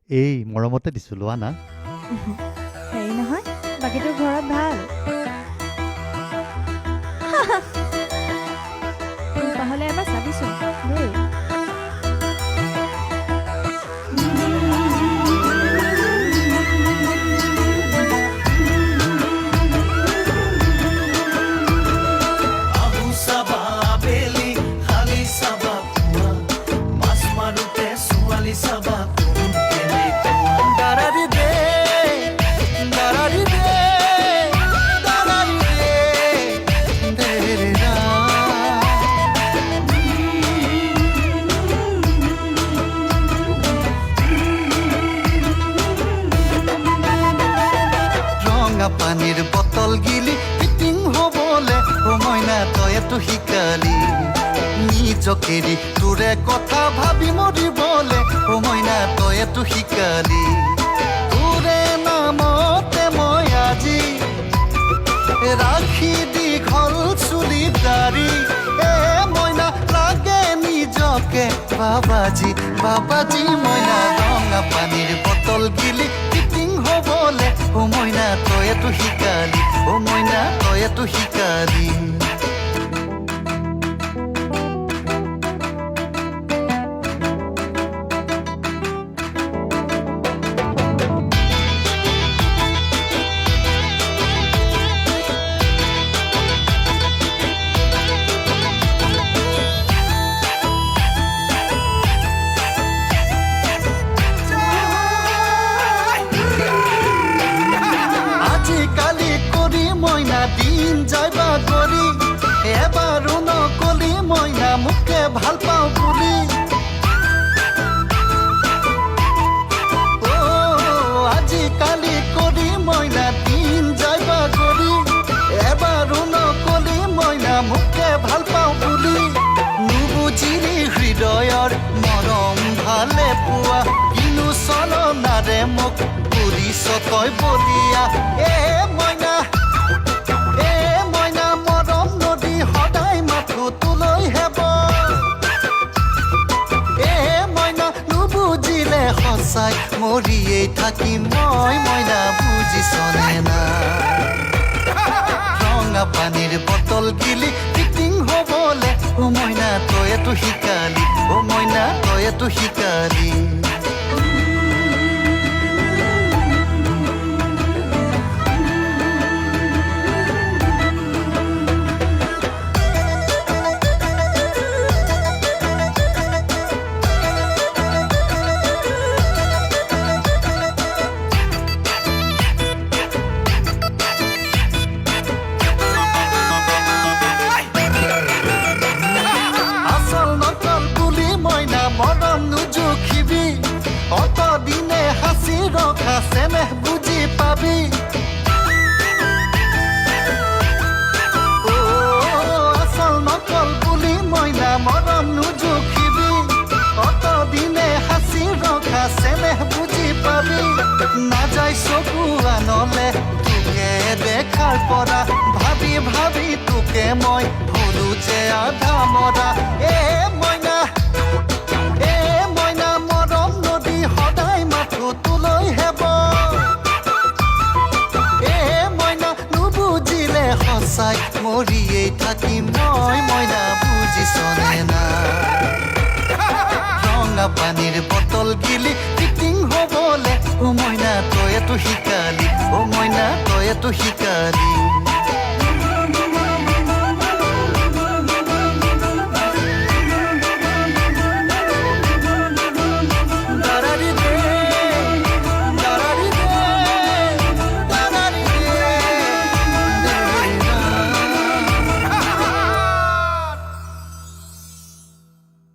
এই মৰমতে দিছো লোৱা না হেৰি নহয় বাকীটো ঘৰত ভাল তাহলে এবাৰ চাবিচোন দেই পানীৰ বটল গিলি ফিটিং হবলে ও মইনা তয়েতো শিকালি নিজকেৰি তোৰে কথা ভাবি মৰিবলে ও মইনা তয়েতো শিকালি তোৰে নামতে মই আজি ৰাখি দীঘল চুলি দাড়ি এ মইনা লাগে নিজকে বাবাজি বাবাজি মইনা ৰঙা পানীৰ বটল গিলি ফিটিং হবলে ও মইনা তয়েতো শিকালি ও মইনা তয়েতো শিকালি দিন যাইবা কৰি এবাৰো নকলি মইনা মোকে ভাল পাওঁ বুলি আজিকালি কৰি মইনা দিন যাইবা কৰি এবাৰো নকলি মইনা মোকে ভাল পাওঁ বুলি নুবুজিলি হৃদয়ৰ মৰম ভালে পোৱা কিনো চলনাৰে মোক কৰিছ তই বলিয়া এ মইনা সঁচাই মৰিয়েই থাকিম মই মইনা বুজিছনে না ৰঙা পানীৰ বটল গিলি ফিটিং হবলে ও মইনা তয়েতো শিকালি ও মইনা তয়েতো শিকালি মৰম নুজুখিবি অত দিনে হাসি ৰখা চেনেহ বুজি পাবি আচল নকল বুলি মইনা মৰম নুজুখিবি অত দিনে হাসি ৰখা চেনেহ বুজি পাবি নাযায় চকু আনলে তোকে দেখাৰ পৰা ভাবি ভাবি তোকে মই ভুলো যে আধা মৰা এ মইনা সঁচাই মৰিয়েই থাকিম মই মইনা বুজিছনে না ৰঙা পানীৰ বটল গিলি ফিটিং হবলে ও মইনা তয়েতো শিকালি ও মইনা তয়েতো শিকালি